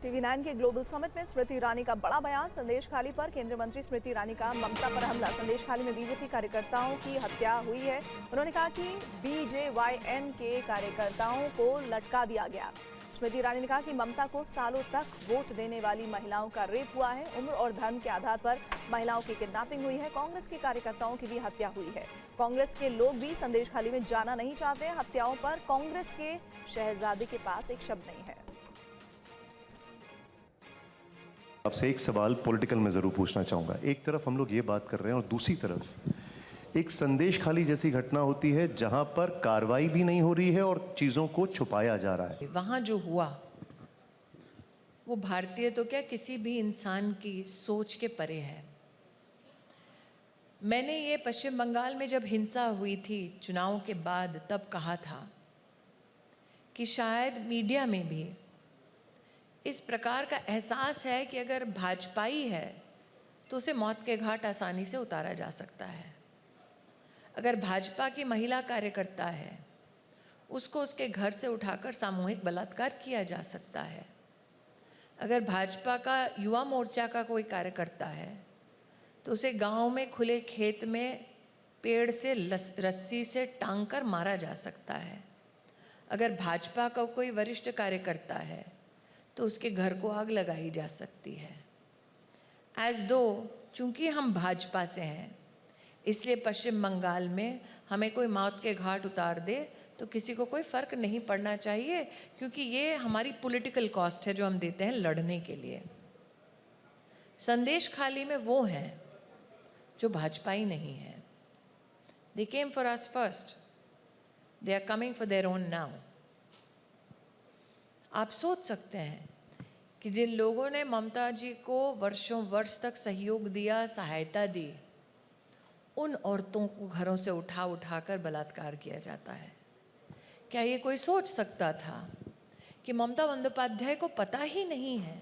TV9 के global summit में स्मृति ईरानी का बड़ा बयान। संदेश खाली पर केंद्रीय मंत्री स्मृति ईरानी का ममता पर हमला। संदेश खाली में बीजेपी कार्यकर्ताओं की हत्या हुई है। उन्होंने कहा कि BJYN के कार्यकर्ताओं को लटका दिया गया। स्मृति ईरानी ने कहा कि ममता को सालों तक वोट देने वाली महिलाओं का रेप हुआ है। उम्र और धर्म के आधार पर महिलाओं की किडनैपिंग हुई है। कांग्रेस के कार्यकर्ताओं की भी हत्या हुई है। कांग्रेस के लोग भी संदेश खाली में जाना नहीं चाहते। हत्याओं पर कांग्रेस के शहजादे के पास एक शब्द नहीं है। आपसे एक सवाल पॉलिटिकल में ज़रूर पूछना चाहूँगा। एक तरफ हम लोग ये बात कर रहे हैं और दूसरी तरफ एक संदेश खाली जैसी घटना होती है जहां पर कार्रवाई भी नहीं हो रही है और चीज़ों को छुपाया जा रहा है। वहाँ जो हुआ वो भारतीय तो क्या किसी भी इंसान की सोच के परे है। मैंने ये पश्चिम बंगाल में जब हिंसा हुई थी चुनाव के बाद तब कहा था कि शायद मीडिया में भी इस प्रकार का एहसास है कि अगर भाजपाई है तो उसे मौत के घाट आसानी से उतारा जा सकता है। अगर भाजपा की महिला कार्यकर्ता है उसको उसके घर से उठाकर सामूहिक बलात्कार किया जा सकता है। अगर भाजपा का युवा मोर्चा का कोई कार्यकर्ता है तो उसे गांव में खुले खेत में पेड़ से रस्सी से टांग कर मारा जा सकता है। अगर भाजपा का कोई वरिष्ठ कार्यकर्ता है तो उसके घर को आग लगाई जा सकती है। एज दो चूंकि हम भाजपा से हैं इसलिए पश्चिम बंगाल में हमें कोई मौत के घाट उतार दे तो किसी को कोई फ़र्क नहीं पड़ना चाहिए, क्योंकि ये हमारी पॉलिटिकल कॉस्ट है जो हम देते हैं लड़ने के लिए। संदेश खाली में वो हैं जो भाजपाई नहीं हैं। They came for us first, they are coming for their own now. आप सोच सकते हैं कि जिन लोगों ने ममता जी को वर्षों वर्ष तक सहयोग दिया, सहायता दी, उन औरतों को घरों से उठा कर बलात्कार किया जाता है। क्या ये कोई सोच सकता था कि ममता बंदोपाध्याय को पता ही नहीं है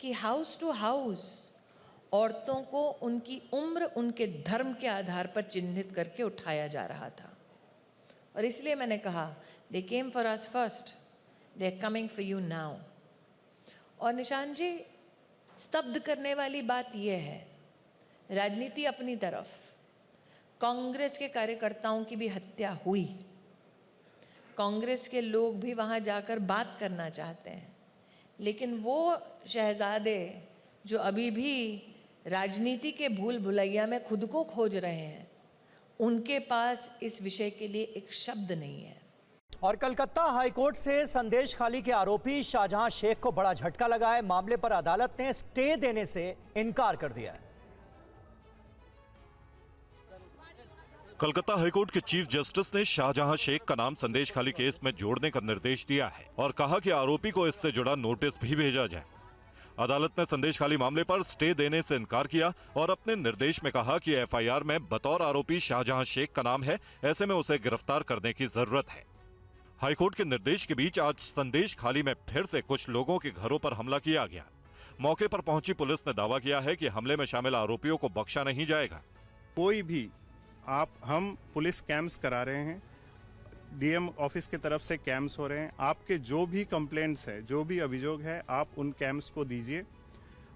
कि हाउस टू हाउस औरतों को उनकी उम्र, उनके धर्म के आधार पर चिन्हित करके उठाया जा रहा था। और इसलिए मैंने कहा they came for us first, they are coming for you now. और निशान जी, स्तब्ध करने वाली बात यह है, राजनीति अपनी तरफ, कांग्रेस के कार्यकर्ताओं की भी हत्या हुई। कांग्रेस के लोग भी वहां जाकर बात करना चाहते हैं, लेकिन वो शहजादे जो अभी भी राजनीति के भूल भुलैया में खुद को खोज रहे हैं, उनके पास इस विषय के लिए एक शब्द नहीं है। और कलकत्ता हाईकोर्ट से संदेश खाली के आरोपी शाहजहां शेख को बड़ा झटका लगा है। मामले पर अदालत ने स्टे देने से इनकार कर दिया है। कलकत्ता हाईकोर्ट के चीफ जस्टिस ने शाहजहां शेख का नाम संदेश खाली केस में जोड़ने का निर्देश दिया है और कहा कि आरोपी को इससे जुड़ा नोटिस भी भेजा जाए। अदालत ने संदेश खाली मामले पर स्टे देने से इनकार किया और अपने निर्देश में कहा कि FIR में बतौर आरोपी शाहजहां शेख का नाम है, ऐसे में उसे गिरफ्तार करने की जरूरत है। हाईकोर्ट के निर्देश के बीच आज संदेश खाली में फिर से कुछ लोगों के घरों पर हमला किया गया। मौके पर पहुंची पुलिस ने दावा किया है कि हमले में शामिल आरोपियों को बख्शा नहीं जाएगा। कोई भी हम पुलिस कैंप्स करा रहे हैं, DM ऑफिस की तरफ से कैंप्स हो रहे हैं। आपके जो भी कंप्लेंट्स है, जो भी अभियोग है, आप उन कैंप्स को दीजिए।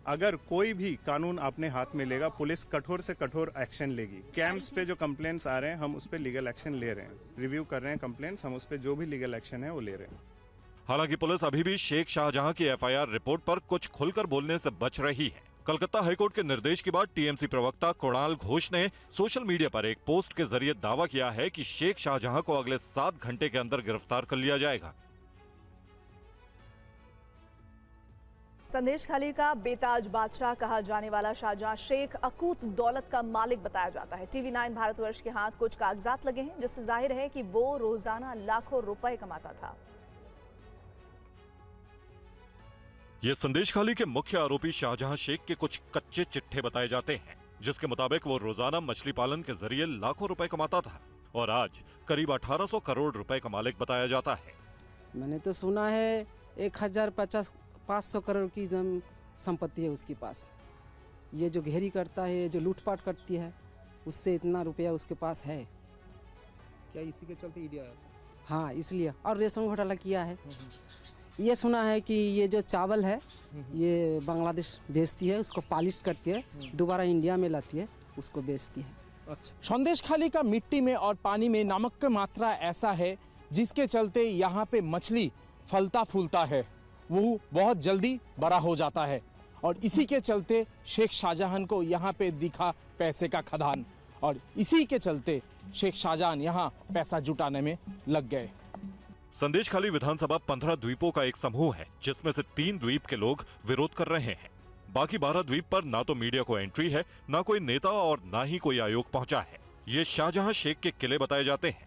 अगर कोई भी कानून अपने हाथ में लेगा, पुलिस कठोर से कठोर एक्शन लेगी। कैंप्स पे जो कंप्लेंट्स आ रहे हैं हम उस पे लीगल एक्शन ले रहे हैं, रिव्यू कर रहे हैं कंप्लेंट्स, हम उस पे जो भी लीगल एक्शन है वो ले रहे हैं। हालांकि पुलिस अभी भी शेख शाहजहां की FIR रिपोर्ट पर कुछ खुलकर बोलने से बच रही है। कलकत्ता हाईकोर्ट के निर्देश के बाद TMC प्रवक्ता कुणाल घोष ने सोशल मीडिया पर एक पोस्ट के जरिए दावा किया है कि शेख शाहजहां को अगले 7 घंटे के अंदर गिरफ्तार कर लिया जाएगा। संदेश खाली का बेताज बादशाह कहा जाने वाला शाहजहां शेख अकूत दौलत का मालिक बताया जाता है। TV9 भारतवर्ष के हाथ कुछ कागजात लगे हैं जिससे जाहिर है कि वो रोजाना लाखों रुपए कमाता था। ये संदेश खाली के मुख्य आरोपी शाहजहां शेख के कुछ कच्चे चिट्ठे बताए जाते हैं, जिसके मुताबिक वो रोजाना मछली पालन के जरिए लाखों रुपए कमाता था और आज करीब 1800 करोड़ रुपए का मालिक बताया जाता है। मैंने तो सुना है 1500 करोड़ की संपत्ति है उसके पास। ये जो घेरी करता है, जो लूटपाट करती है, उससे इतना रुपया उसके पास है। क्या इसी के चलते ईडी आया था? हाँ, इसलिए। और रेशम घोटाला किया है। ये सुना है कि ये जो चावल है ये बांग्लादेश बेचती है, उसको पॉलिश करती है, दोबारा इंडिया में लाती है, उसको बेचती है। संदेशखाली का मिट्टी में और पानी में नमक की मात्रा ऐसा है जिसके चलते यहाँ पे मछली फलता फूलता है, वो बहुत जल्दी बड़ा हो जाता है और इसी के चलते शेख शाहजहां को यहाँ पे दिखा पैसे का खदान और इसी के चलते शेख शाहजहां यहाँ पैसा जुटाने में लग गए। संदेशखाली विधानसभा 15 द्वीपों का एक समूह है जिसमें से 3 द्वीप के लोग विरोध कर रहे हैं। बाकी 12 द्वीप पर ना तो मीडिया को एंट्री है, ना कोई नेता और ना ही कोई आयोग पहुंचा है। ये शाहजहां शेख के किले बताए जाते हैं।